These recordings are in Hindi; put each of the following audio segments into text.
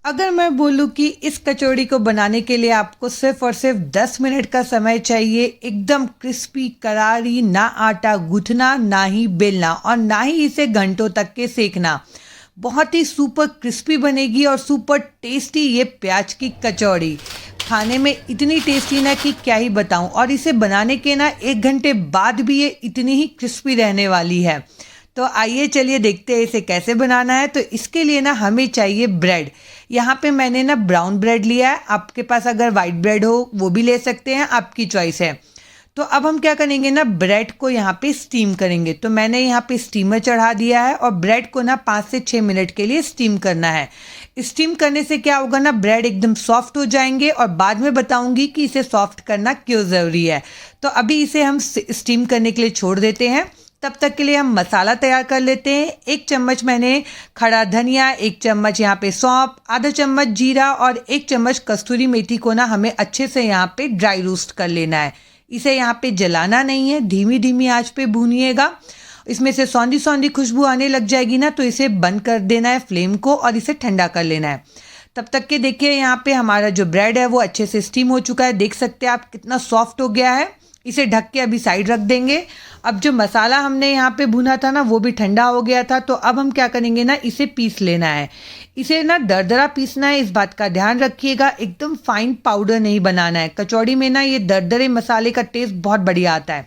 अगर मैं बोलूँ कि इस कचौड़ी को बनाने के लिए आपको सिर्फ़ और सिर्फ 10 मिनट का समय चाहिए, एकदम क्रिस्पी, करारी, ना आटा गूँथना, ना ही बेलना और ना ही इसे घंटों तक के सेकना। बहुत ही सुपर क्रिस्पी बनेगी और सुपर टेस्टी ये प्याज की कचौड़ी। खाने में इतनी टेस्टी ना कि क्या ही बताऊँ, और इसे बनाने के ना 1 घंटे बाद भी ये इतनी ही क्रिस्पी रहने वाली है। तो आइए चलिए देखते हैं इसे कैसे बनाना है। तो इसके लिए ना हमें चाहिए ब्रेड। यहाँ पे मैंने ना ब्राउन ब्रेड लिया है, आपके पास अगर वाइट ब्रेड हो वो भी ले सकते हैं, आपकी चॉइस है। तो अब हम क्या करेंगे ना, ब्रेड को यहाँ पे स्टीम करेंगे। तो मैंने यहाँ पे स्टीमर चढ़ा दिया है और ब्रेड को ना 5 से 6 मिनट के लिए स्टीम करना है। स्टीम करने से क्या होगा ना, ब्रेड एकदम सॉफ्ट हो जाएंगे और बाद में बताऊंगी कि इसे सॉफ्ट करना क्यों ज़रूरी है। तो अभी इसे हम स्टीम करने के लिए छोड़ देते हैं। तब तक के लिए हम मसाला तैयार कर लेते हैं। 1 चम्मच मैंने खड़ा धनिया, 1 चम्मच यहाँ पे सौंफ, आधा चम्मच जीरा और 1 चम्मच कस्तूरी मेथी को ना हमें अच्छे से यहाँ पे ड्राई रोस्ट कर लेना है। इसे यहाँ पे जलाना नहीं है, धीमी धीमी आंच पे भूनिएगा। इसमें से सौंधी सौंधी खुशबू आने लग जाएगी ना, तो इसे बंद कर देना है फ्लेम को और इसे ठंडा कर लेना है। तब तक के देखिए यहाँ पे हमारा जो ब्रेड है वो अच्छे से स्टीम हो चुका है। देख सकते हैं आप कितना सॉफ्ट हो गया है। इसे ढक के अभी साइड रख देंगे। अब जो मसाला हमने यहाँ पे भुना था ना वो भी ठंडा हो गया था। तो अब हम क्या करेंगे ना, इसे पीस लेना है। इसे ना दरदरा पीसना है, इस बात का ध्यान रखिएगा। एकदम फाइन पाउडर नहीं बनाना है। कचौड़ी में ना ये दरदरे मसाले का टेस्ट बहुत बढ़िया आता है।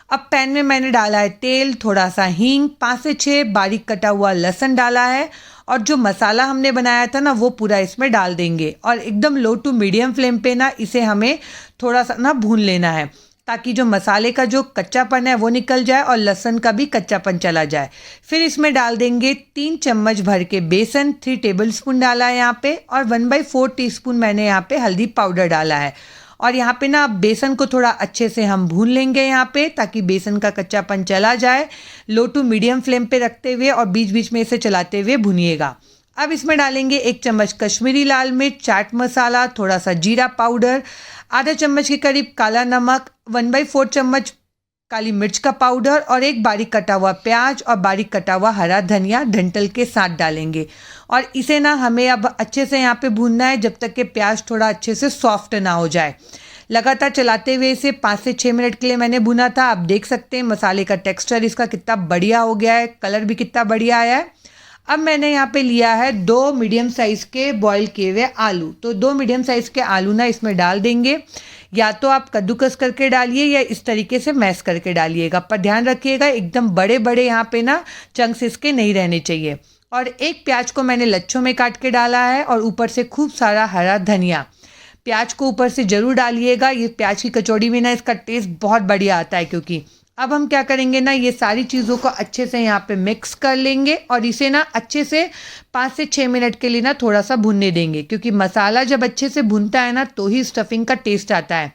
अब पैन में मैंने डाला है तेल, थोड़ा सा हींग, 5 से 6 बारीक कटा हुआ लहसुन डाला है और जो मसाला हमने बनाया था ना वो पूरा इसमें डाल देंगे और एकदम लो टू मीडियम फ्लेम पे ना इसे हमें थोड़ा सा ना भून लेना है, ताकि जो मसाले का जो कच्चापन है वो निकल जाए और लहसुन का भी कच्चापन चला जाए। फिर इसमें डाल देंगे 3 चम्मच भर के बेसन, 3 टेबलस्पून डाला है यहाँ पे, और 1/4 टीस्पून मैंने यहाँ पे हल्दी पाउडर डाला है। और यहाँ पे ना बेसन को थोड़ा अच्छे से हम भून लेंगे यहाँ पे, ताकि बेसन का कच्चापन चला जाए। लो टू मीडियम फ्लेम पे रखते हुए और बीच बीच में इसे चलाते हुए भुनिएगा। अब इसमें डालेंगे 1 चम्मच कश्मीरी लाल मिर्च, चाट मसाला, थोड़ा सा जीरा पाउडर, आधा चम्मच के करीब काला नमक, 1/4 चम्मच काली मिर्च का पाउडर और 1 बारीक कटा हुआ प्याज और बारीक कटा हुआ हरा धनिया डंठल के साथ डालेंगे। और इसे ना हमें अब अच्छे से यहाँ पे भूनना है जब तक कि प्याज थोड़ा अच्छे से सॉफ्ट ना हो जाए। लगातार चलाते हुए इसे 5 से 6 मिनट के लिए मैंने भुना था। आप देख सकते हैं मसाले का टेक्सचर इसका कितना बढ़िया हो गया है, कलर भी कितना बढ़िया आया है। अब मैंने यहाँ पे लिया है 2 मीडियम साइज़ के बॉईल किए हुए आलू। तो 2 मीडियम साइज़ के आलू ना इसमें डाल देंगे। या तो आप कद्दूकस करके डालिए या इस तरीके से मैश करके डालिएगा, पर ध्यान रखिएगा एकदम बड़े बड़े यहाँ पे ना चंक्स इसके नहीं रहने चाहिए। और 1 प्याज को मैंने लच्छों में काट के डाला है और ऊपर से खूब सारा हरा धनिया। प्याज को ऊपर से ज़रूर डालिएगा, ये प्याज की कचौड़ी में ना इसका टेस्ट बहुत बढ़िया आता है। क्योंकि अब हम क्या करेंगे ना, ये सारी चीज़ों को अच्छे से यहाँ पे मिक्स कर लेंगे और इसे ना अच्छे से 5 से 6 मिनट के लिए ना थोड़ा सा भुनने देंगे। क्योंकि मसाला जब अच्छे से भुनता है ना तो ही स्टफिंग का टेस्ट आता है।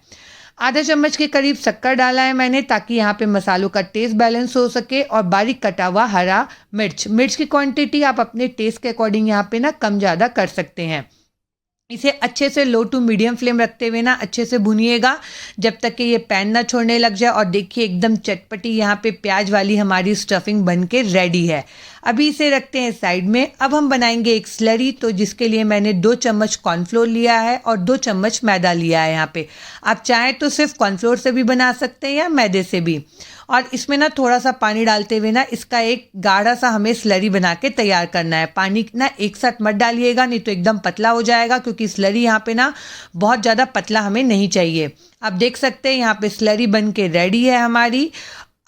आधा चम्मच के करीब शक्कर डाला है मैंने, ताकि यहाँ पे मसालों का टेस्ट बैलेंस हो सके, और बारीक कटा हुआ हरा मिर्च की क्वांटिटी आप अपने टेस्ट के अकॉर्डिंग यहाँ पे ना कम ज़्यादा कर सकते हैं। इसे अच्छे से लो टू मीडियम फ्लेम रखते हुए ना अच्छे से भुनिएगा जब तक कि ये पैन ना छोड़ने लग जाए। और देखिए एकदम चटपटी यहाँ पे प्याज वाली हमारी स्टफिंग बन के रेडी है। अभी इसे रखते हैं साइड में। अब हम बनाएंगे एक स्लरी। तो जिसके लिए मैंने 2 चम्मच कॉर्नफ्लोर लिया है और 2 चम्मच मैदा लिया है यहाँ पे। आप चाहें तो सिर्फ कॉर्नफ्लोर से भी बना सकते हैं या मैदे से भी। और इसमें ना थोड़ा सा पानी डालते हुए ना इसका एक गाढ़ा सा हमें स्लरी बना के तैयार करना है। पानी ना एक साथ मत डालिएगा, नहीं तो एकदम पतला हो जाएगा, क्योंकि स्लरी यहाँ पे ना बहुत ज़्यादा पतला हमें नहीं चाहिए। आप देख सकते हैं यहाँ पे स्लरी बन के रेडी है हमारी।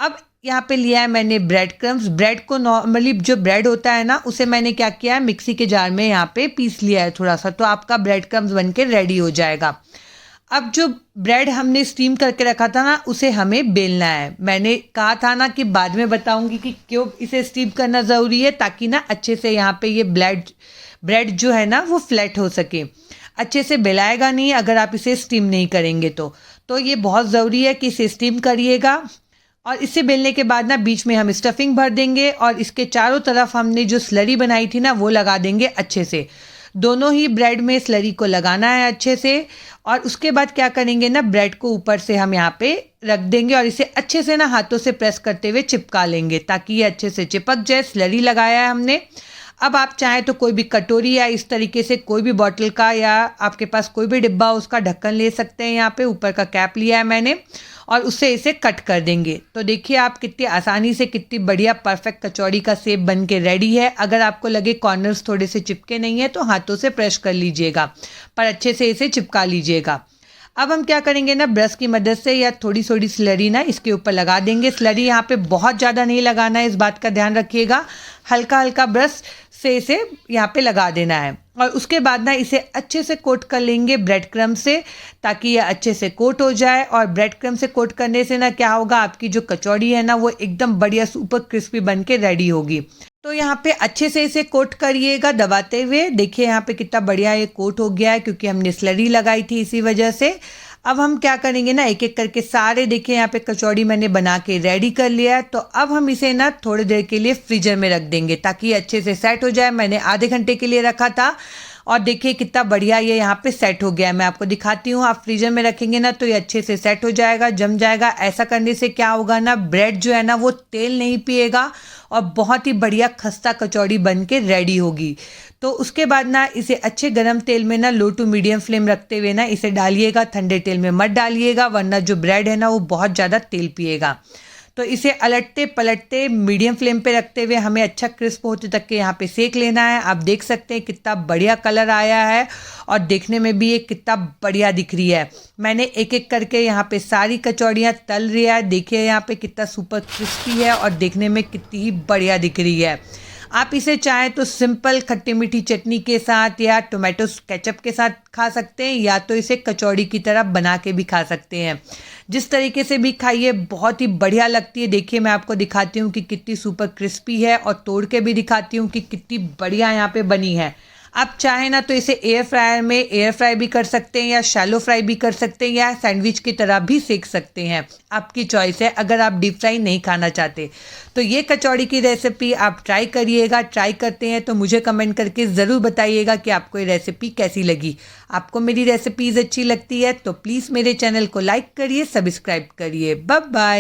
अब यहाँ पे लिया है मैंने ब्रेड क्रम्स। ब्रेड को नॉर्मली जो ब्रेड होता है ना उसे मैंने क्या किया है, मिक्सी के जार में यहाँ पे पीस लिया है थोड़ा सा, तो आपका ब्रेड क्रम्स बन के रेडी हो जाएगा। अब जो ब्रेड हमने स्टीम करके रखा था ना उसे हमें बेलना है। मैंने कहा था ना कि बाद में बताऊंगी कि क्यों इसे स्टीम करना ज़रूरी है, ताकि ना अच्छे से यहाँ पे ये ब्रेड जो है ना वो फ्लैट हो सके। अच्छे से बेलाएगा नहीं अगर आप इसे स्टीम नहीं करेंगे तो ये बहुत ज़रूरी है कि इसे स्टीम करिएगा। और इसे बेलने के बाद ना बीच में हम स्टफिंग भर देंगे और इसके चारों तरफ हमने जो स्लरी बनाई थी ना वो लगा देंगे अच्छे से। दोनों ही ब्रेड में स्लरी को लगाना है अच्छे से। और उसके बाद क्या करेंगे ना, ब्रेड को ऊपर से हम यहाँ पे रख देंगे और इसे अच्छे से ना हाथों से प्रेस करते हुए चिपका लेंगे, ताकि ये अच्छे से चिपक जाए। स्लरी लगाया है हमने। अब आप चाहें तो कोई भी कटोरी या इस तरीके से कोई भी बॉटल का या आपके पास कोई भी डिब्बा हो उसका ढक्कन ले सकते हैं। यहाँ पे ऊपर का कैप लिया है मैंने और उससे इसे कट कर देंगे। तो देखिए आप कितनी आसानी से कितनी बढ़िया परफेक्ट कचौड़ी का शेप बन के रेडी है। अगर आपको लगे कॉर्नर्स थोड़े से चिपके नहीं है तो हाथों से प्रेस कर लीजिएगा, पर अच्छे से इसे चिपका लीजिएगा। अब हम क्या करेंगे ना, ब्रश की मदद से या थोड़ी थोड़ी स्लरी ना इसके ऊपर लगा देंगे। स्लरी यहाँ पे बहुत ज़्यादा नहीं लगाना है, इस बात का ध्यान रखिएगा। हल्का हल्का ब्रश से इसे यहाँ पे लगा देना है और उसके बाद ना इसे अच्छे से कोट कर लेंगे ब्रेड क्रम्ब से, ताकि ये अच्छे से कोट हो जाए। और ब्रेड क्रम्ब से कोट करने से ना क्या होगा, आपकी जो कचौड़ी है ना वो एकदम बढ़िया सुपर क्रिस्पी बन के रेडी होगी। तो यहाँ पे अच्छे से इसे कोट करिएगा दबाते हुए। देखिए यहाँ पे कितना बढ़िया ये कोट हो गया है, क्योंकि हमने स्लरी लगाई थी इसी वजह से। अब हम क्या करेंगे ना, एक एक करके सारे देखिए यहाँ पे कचौड़ी मैंने बना के रेडी कर लिया है। तो अब हम इसे ना थोड़ी देर के लिए फ्रीजर में रख देंगे ताकि ये अच्छे से सेट हो जाए। मैंने आधे घंटे के लिए रखा था और देखिए कितना बढ़िया ये यहाँ पे सेट हो गया है। मैं आपको दिखाती हूँ। आप फ्रीजर में रखेंगे ना तो ये अच्छे से सेट हो जाएगा, जम जाएगा। ऐसा करने से क्या होगा ना, ब्रेड जो है ना वो तेल नहीं पिएगा और बहुत ही बढ़िया खस्ता कचौड़ी बन के रेडी होगी। तो उसके बाद ना इसे अच्छे गरम तेल में ना लो टू मीडियम फ्लेम रखते हुए ना इसे डालिएगा। ठंडे तेल में मत डालिएगा, वरना जो ब्रेड है ना वो बहुत ज़्यादा तेल पिएगा। तो इसे अलटते पलटते मीडियम फ्लेम पे रखते हुए हमें अच्छा क्रिस्प होते तक के यहाँ पे सेक लेना है। आप देख सकते हैं कितना बढ़िया कलर आया है और देखने में भी ये कितना बढ़िया दिख रही है। मैंने एक एक करके यहाँ पे सारी कचौड़ियाँ तल लिया है। देखिए यहाँ पे कितना सुपर क्रिस्पी है और देखने में कितनी ही बढ़िया दिख रही है। आप इसे चाहें तो सिंपल खट्टी मीठी चटनी के साथ या टोमेटो केचप के साथ खा सकते हैं, या तो इसे कचौड़ी की तरह बना के भी खा सकते हैं। जिस तरीके से भी खाइए बहुत ही बढ़िया लगती है। देखिए मैं आपको दिखाती हूँ कि कितनी सुपर क्रिस्पी है और तोड़ के भी दिखाती हूँ कि कितनी बढ़िया यहाँ पे बनी है। आप चाहें ना तो इसे एयर फ्रायर में एयर फ्राई भी कर सकते हैं या शैलो फ्राई भी कर सकते हैं या सैंडविच की तरह भी सेक सकते हैं, आपकी चॉइस है, अगर आप डीप फ्राई नहीं खाना चाहते। तो ये कचौड़ी की रेसिपी आप ट्राई करिएगा। ट्राई करते हैं तो मुझे कमेंट करके ज़रूर बताइएगा कि आपको ये रेसिपी कैसी लगी। आपको मेरी रेसिपीज़ अच्छी लगती है तो प्लीज़ मेरे चैनल को लाइक करिए, सब्सक्राइब करिए। Bye bye.